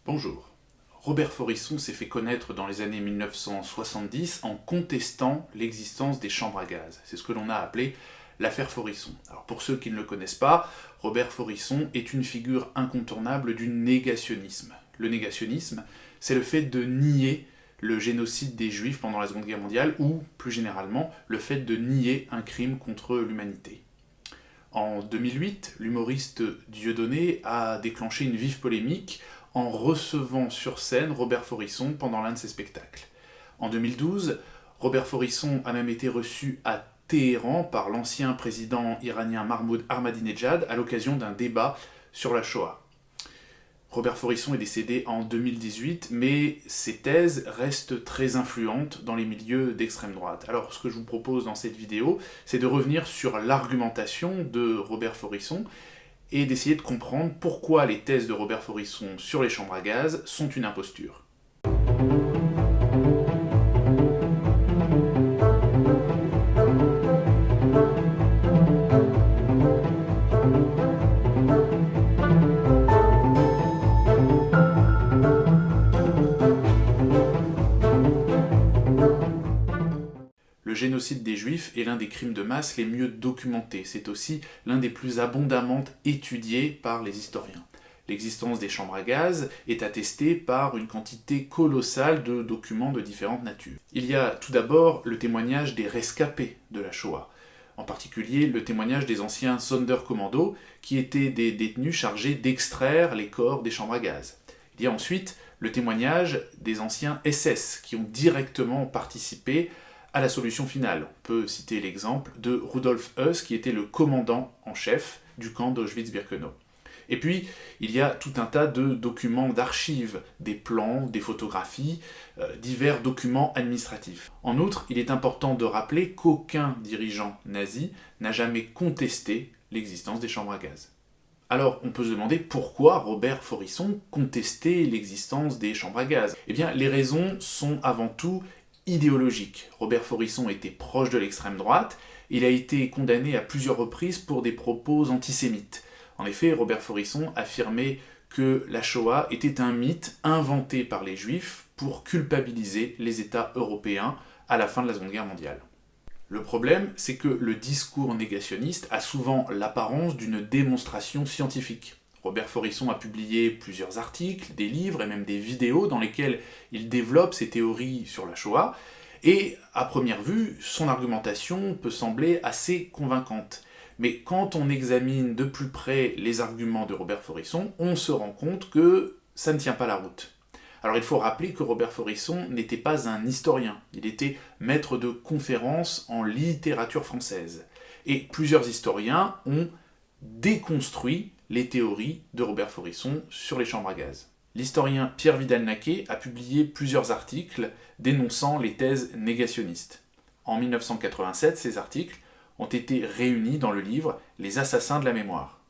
Bonjour. Robert Forisson s'est fait connaître dans les années 1970 en contestant l'existence des chambres à gaz. C'est ce que l'on a appelé l'affaire Forisson. Alors pour ceux qui ne le connaissent pas, Robert Forisson est une figure incontournable du négationnisme. Le négationnisme, c'est le fait de nier le génocide des Juifs pendant la Seconde Guerre mondiale ou, plus généralement, le fait de nier un crime contre l'humanité. En 2008, l'humoriste Dieudonné a déclenché une vive polémique en recevant sur scène Robert Forisson pendant l'un de ses spectacles. En 2012, Robert Forisson a même été reçu à Téhéran par l'ancien président iranien Mahmoud Ahmadinejad à l'occasion d'un débat sur la Shoah. Robert Forisson est décédé en 2018, mais ses thèses restent très influentes dans les milieux d'extrême droite. Alors, ce que je vous propose dans cette vidéo, c'est de revenir sur l'argumentation de Robert Forisson et d'essayer de comprendre pourquoi les thèses de Robert Forisson sur les chambres à gaz sont une imposture. Le génocide des Juifs est l'un des crimes de masse les mieux documentés. C'est aussi l'un des plus abondamment étudiés par les historiens. L'existence des chambres à gaz est attestée par une quantité colossale de documents de différentes natures. Il y a tout d'abord le témoignage des rescapés de la Shoah, en particulier le témoignage des anciens Sonderkommando, qui étaient des détenus chargés d'extraire les corps des chambres à gaz. Il y a ensuite le témoignage des anciens SS, qui ont directement participé à la solution finale. On peut citer l'exemple de Rudolf Höss, qui était le commandant en chef du camp d'Auschwitz-Birkenau. Et puis, il y a tout un tas de documents d'archives, des plans, des photographies, divers documents administratifs. En outre, il est important de rappeler qu'aucun dirigeant nazi n'a jamais contesté l'existence des chambres à gaz. Alors, on peut se demander pourquoi Robert Forisson contestait l'existence des chambres à gaz. Eh bien, les raisons sont avant tout idéologique. Robert Forisson était proche de l'extrême droite, il a été condamné à plusieurs reprises pour des propos antisémites. En effet, Robert Forisson affirmait que la Shoah était un mythe inventé par les Juifs pour culpabiliser les États européens à la fin de la Seconde Guerre mondiale. Le problème, c'est que le discours négationniste a souvent l'apparence d'une démonstration scientifique. Robert Forisson a publié plusieurs articles, des livres et même des vidéos dans lesquels il développe ses théories sur la Shoah, et à première vue, son argumentation peut sembler assez convaincante. Mais quand on examine de plus près les arguments de Robert Forisson, on se rend compte que ça ne tient pas la route. Alors il faut rappeler que Robert Forisson n'était pas un historien, il était maître de conférences en littérature française. Et plusieurs historiens ont déconstruit les théories de Robert Forisson sur les chambres à gaz. L'historien Pierre Vidal-Naquet a publié plusieurs articles dénonçant les thèses négationnistes. En 1987, ces articles ont été réunis dans le livre « Les assassins de la mémoire ».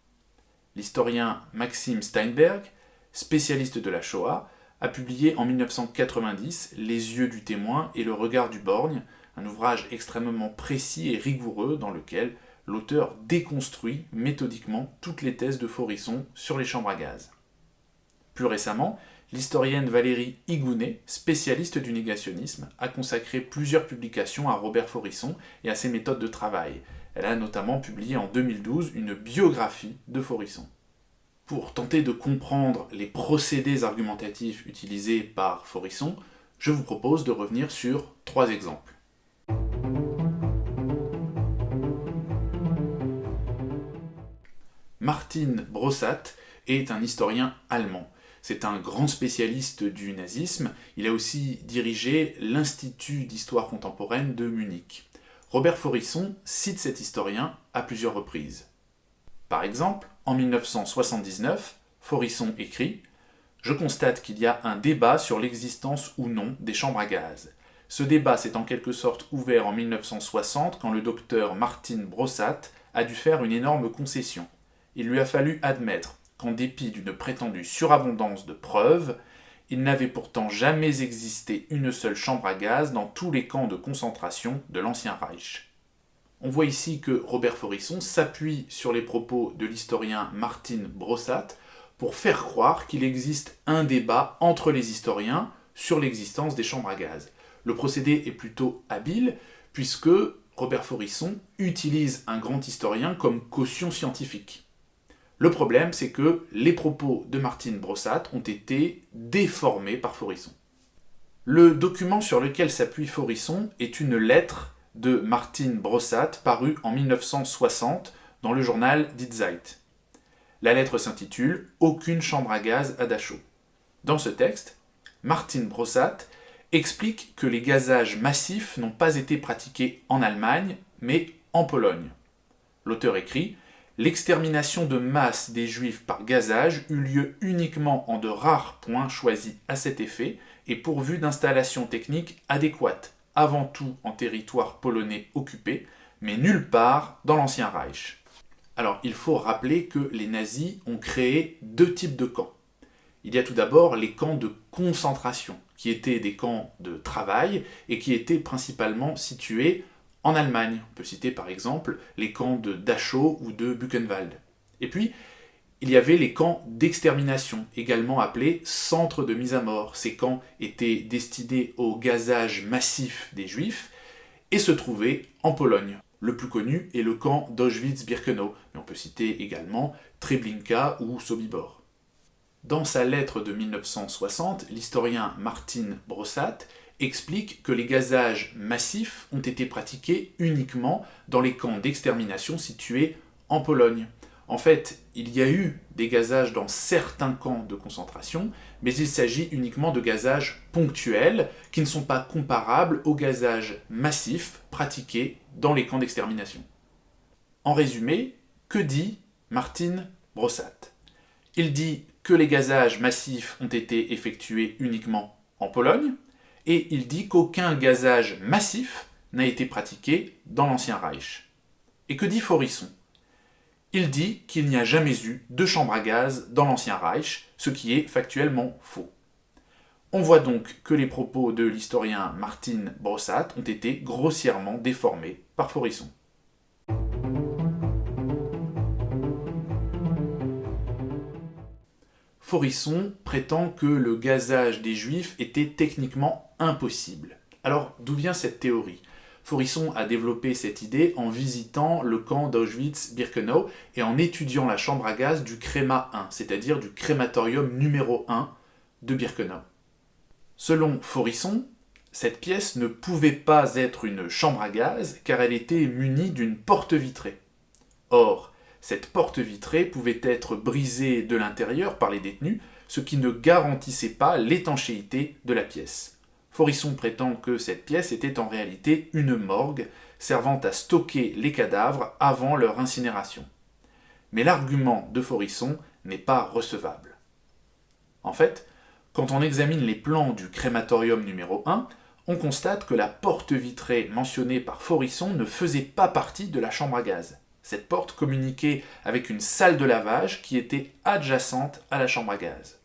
L'historien Maxime Steinberg, spécialiste de la Shoah, a publié en 1990 « Les yeux du témoin et le regard du borgne », un ouvrage extrêmement précis et rigoureux dans lequel l'auteur déconstruit méthodiquement toutes les thèses de Forisson sur les chambres à gaz. Plus récemment, l'historienne Valérie Higounet, spécialiste du négationnisme, a consacré plusieurs publications à Robert Forisson et à ses méthodes de travail. Elle a notamment publié en 2012 une biographie de Forisson. Pour tenter de comprendre les procédés argumentatifs utilisés par Forisson, je vous propose de revenir sur 3 exemples. Martin Brossat est un historien allemand. C'est un grand spécialiste du nazisme. Il a aussi dirigé l'Institut d'histoire contemporaine de Munich. Robert Forisson cite cet historien à plusieurs reprises. Par exemple, en 1979, Forisson écrit « Je constate qu'il y a un débat sur l'existence ou non des chambres à gaz. Ce débat s'est en quelque sorte ouvert en 1960 quand le docteur Martin Brossat a dû faire une énorme concession. Il lui a fallu admettre qu'en dépit d'une prétendue surabondance de preuves, il n'avait pourtant jamais existé une seule chambre à gaz dans tous les camps de concentration de l'Ancien Reich. » On voit ici que Robert Forisson s'appuie sur les propos de l'historien Martin Brossat pour faire croire qu'il existe un débat entre les historiens sur l'existence des chambres à gaz. Le procédé est plutôt habile, puisque Robert Faurisson utilise un grand historien comme caution scientifique. Le problème, c'est que les propos de Martine Brossat ont été déformés par Faurisson. Le document sur lequel s'appuie Faurisson est une lettre de Martine Brossat parue en 1960 dans le journal Die Zeit. La lettre s'intitule « Aucune chambre à gaz à Dachau ». Dans ce texte, Martine Brossat explique que les gazages massifs n'ont pas été pratiqués en Allemagne, mais en Pologne. L'auteur écrit « L'extermination de masse des Juifs par gazage eut lieu uniquement en de rares points choisis à cet effet et pourvus d'installations techniques adéquates, avant tout en territoire polonais occupé, mais nulle part dans l'Ancien Reich. » Alors, il faut rappeler que les nazis ont créé deux types de camps. Il y a tout d'abord les camps de concentration, qui étaient des camps de travail et qui étaient principalement situés en Allemagne. On peut citer par exemple les camps de Dachau ou de Buchenwald. Et puis, il y avait les camps d'extermination, également appelés centres de mise à mort. Ces camps étaient destinés au gazage massif des Juifs et se trouvaient en Pologne. Le plus connu est le camp d'Auschwitz-Birkenau, mais on peut citer également Treblinka ou Sobibor. Dans sa lettre de 1960, l'historien Martine Brossat explique que les gazages massifs ont été pratiqués uniquement dans les camps d'extermination situés en Pologne. En fait, il y a eu des gazages dans certains camps de concentration, mais il s'agit uniquement de gazages ponctuels qui ne sont pas comparables aux gazages massifs pratiqués dans les camps d'extermination. En résumé, que dit Martine Brossat ? Il dit que les gazages massifs ont été effectués uniquement en Pologne, et il dit qu'aucun gazage massif n'a été pratiqué dans l'Ancien Reich. Et que dit Faurisson ? Il dit qu'il n'y a jamais eu de chambre à gaz dans l'Ancien Reich, ce qui est factuellement faux. On voit donc que les propos de l'historien Martine Brossat ont été grossièrement déformés par Faurisson. Faurisson prétend que le gazage des Juifs était techniquement impossible. Alors, d'où vient cette théorie ? Faurisson a développé cette idée en visitant le camp d'Auschwitz-Birkenau et en étudiant la chambre à gaz du Créma 1, c'est-à-dire du crématorium numéro 1 de Birkenau. Selon Faurisson, cette pièce ne pouvait pas être une chambre à gaz car elle était munie d'une porte vitrée. Or, cette porte vitrée pouvait être brisée de l'intérieur par les détenus, ce qui ne garantissait pas l'étanchéité de la pièce. Faurisson prétend que cette pièce était en réalité une morgue servant à stocker les cadavres avant leur incinération. Mais l'argument de Faurisson n'est pas recevable. En fait, quand on examine les plans du crématorium numéro 1, on constate que la porte vitrée mentionnée par Faurisson ne faisait pas partie de la chambre à gaz. Cette porte communiquait avec une salle de lavage qui était adjacente à la chambre à gaz.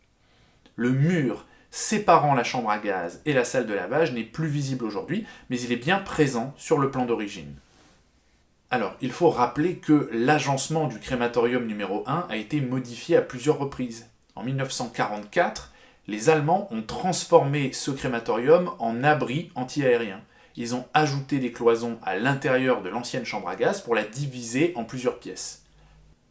Le mur séparant la chambre à gaz et la salle de lavage n'est plus visible aujourd'hui, mais il est bien présent sur le plan d'origine. Alors, il faut rappeler que l'agencement du crématorium numéro 1 a été modifié à plusieurs reprises. En 1944, les Allemands ont transformé ce crématorium en abri anti-aérien. Ils ont ajouté des cloisons à l'intérieur de l'ancienne chambre à gaz pour la diviser en plusieurs pièces.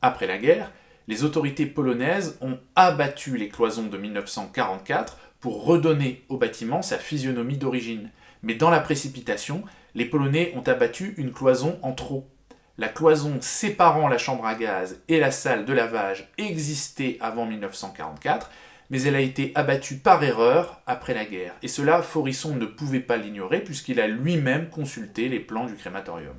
Après la guerre, les autorités polonaises ont abattu les cloisons de 1944 pour redonner au bâtiment sa physionomie d'origine. Mais dans la précipitation, les Polonais ont abattu une cloison en trop. La cloison séparant la chambre à gaz et la salle de lavage existait avant 1944, mais elle a été abattue par erreur après la guerre. Et cela, Faurisson ne pouvait pas l'ignorer puisqu'il a lui-même consulté les plans du crématorium.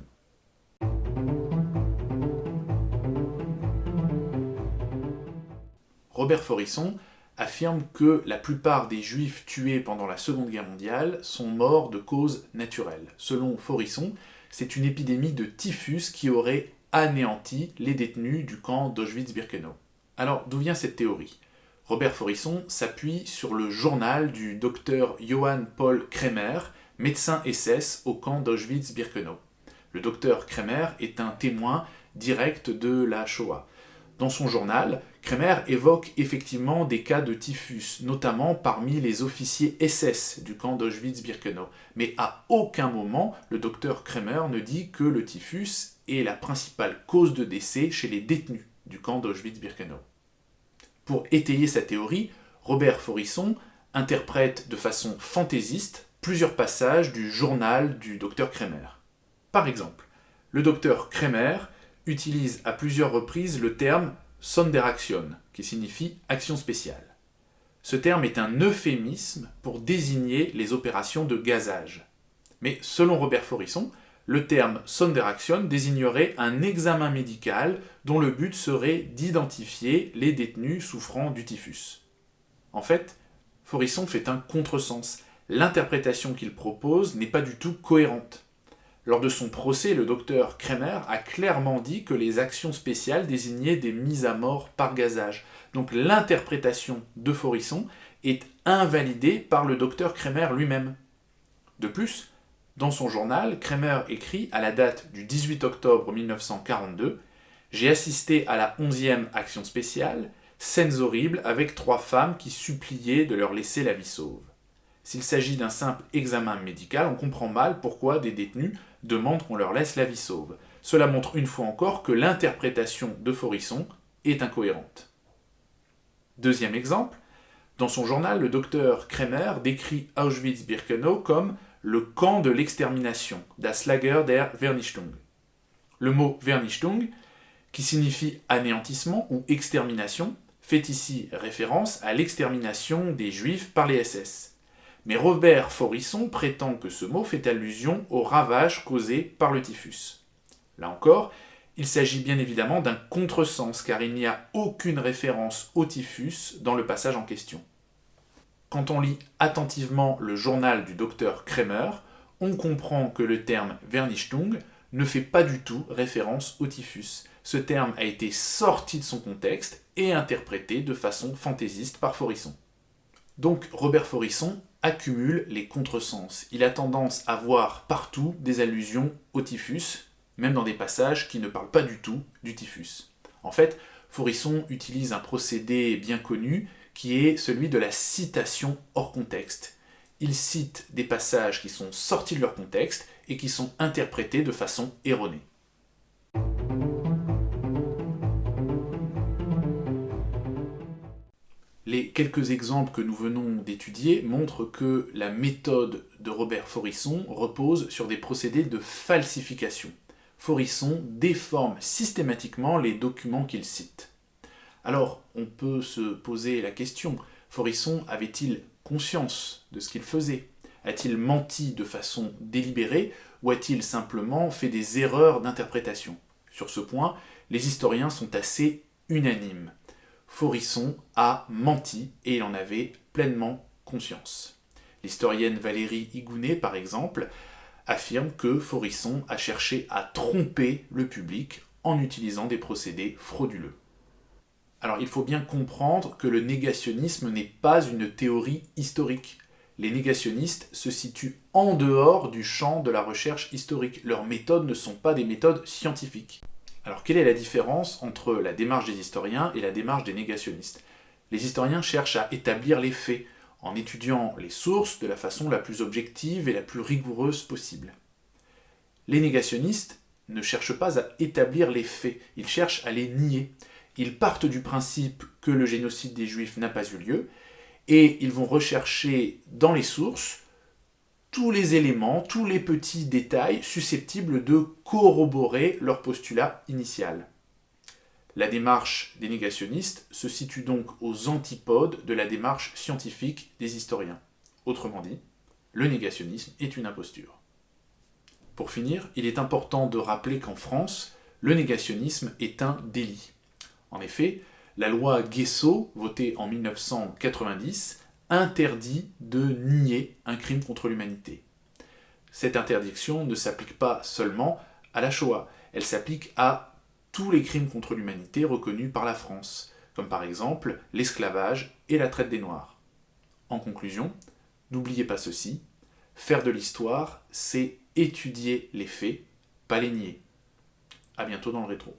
Robert Faurisson affirme que la plupart des Juifs tués pendant la Seconde Guerre mondiale sont morts de causes naturelles. Selon Faurisson, c'est une épidémie de typhus qui aurait anéanti les détenus du camp d'Auschwitz-Birkenau. Alors, d'où vient cette théorie ? Robert Faurisson s'appuie sur le journal du docteur Johann Paul Kremer, médecin SS au camp d'Auschwitz-Birkenau. Le docteur Kremer est un témoin direct de la Shoah. Dans son journal, Kremer évoque effectivement des cas de typhus, notamment parmi les officiers SS du camp d'Auschwitz-Birkenau. Mais à aucun moment, le docteur Kremer ne dit que le typhus est la principale cause de décès chez les détenus du camp d'Auschwitz-Birkenau. Pour étayer sa théorie, Robert Faurisson interprète de façon fantaisiste plusieurs passages du journal du docteur Kremer. Par exemple, le docteur Kremer utilise à plusieurs reprises le terme Sonderaktion, qui signifie action spéciale. Ce terme est un euphémisme pour désigner les opérations de gazage. Mais selon Robert Faurisson, le terme Sonderaktion désignerait un examen médical dont le but serait d'identifier les détenus souffrant du typhus. En fait, Faurisson fait un contresens. L'interprétation qu'il propose n'est pas du tout cohérente. Lors de son procès, le docteur Kremer a clairement dit que les actions spéciales désignaient des mises à mort par gazage. Donc l'interprétation de Faurisson est invalidée par le docteur Kremer lui-même. De plus, dans son journal, Kremer écrit à la date du 18 octobre 1942 « J'ai assisté à la 11e action spéciale, scènes horribles avec 3 femmes qui suppliaient de leur laisser la vie sauve. S'il s'agit d'un simple examen médical, on comprend mal pourquoi des détenus demandent qu'on leur laisse la vie sauve. Cela montre une fois encore que l'interprétation de Faurisson est incohérente. » Deuxième exemple, dans son journal, le docteur Kremer décrit Auschwitz-Birkenau comme le camp de l'extermination, das Lager der Vernichtung. Le mot Vernichtung, qui signifie anéantissement ou extermination, fait ici référence à l'extermination des Juifs par les SS. Mais Robert Faurisson prétend que ce mot fait allusion aux ravages causés par le typhus. Là encore, il s'agit bien évidemment d'un contresens car il n'y a aucune référence au typhus dans le passage en question. Quand on lit attentivement le journal du docteur Kremer, on comprend que le terme Vernichtung ne fait pas du tout référence au typhus. Ce terme a été sorti de son contexte et interprété de façon fantaisiste par Faurisson. Donc Robert Faurisson accumule les contresens. Il a tendance à voir partout des allusions au typhus, même dans des passages qui ne parlent pas du tout du typhus. En fait, Faurisson utilise un procédé bien connu qui est celui de la citation hors contexte. Il cite des passages qui sont sortis de leur contexte et qui sont interprétés de façon erronée. Les quelques exemples que nous venons d'étudier montrent que la méthode de Robert Faurisson repose sur des procédés de falsification. Faurisson déforme systématiquement les documents qu'il cite. Alors, on peut se poser la question, Faurisson avait-il conscience de ce qu'il faisait? A-t-il menti de façon délibérée ou a-t-il simplement fait des erreurs d'interprétation? Sur ce point, les historiens sont assez unanimes. Faurisson a menti et il en avait pleinement conscience. L'historienne Valérie Higounet, par exemple, affirme que Faurisson a cherché à tromper le public en utilisant des procédés frauduleux. Alors il faut bien comprendre que le négationnisme n'est pas une théorie historique. Les négationnistes se situent en dehors du champ de la recherche historique. Leurs méthodes ne sont pas des méthodes scientifiques. Alors quelle est la différence entre la démarche des historiens et la démarche des négationnistes? Les historiens cherchent à établir les faits en étudiant les sources de la façon la plus objective et la plus rigoureuse possible. Les négationnistes ne cherchent pas à établir les faits, ils cherchent à les nier. Ils partent du principe que le génocide des Juifs n'a pas eu lieu et ils vont rechercher dans les sources tous les éléments, tous les petits détails susceptibles de corroborer leur postulat initial. La démarche des négationnistes se situe donc aux antipodes de la démarche scientifique des historiens. Autrement dit, le négationnisme est une imposture. Pour finir, il est important de rappeler qu'en France, le négationnisme est un délit. En effet, la loi Guessot, votée en 1990, interdit de nier un crime contre l'humanité. Cette interdiction ne s'applique pas seulement à la Shoah, elle s'applique à tous les crimes contre l'humanité reconnus par la France, comme par exemple l'esclavage et la traite des Noirs. En conclusion, n'oubliez pas ceci, faire de l'histoire, c'est étudier les faits, pas les nier. À bientôt dans le rétro.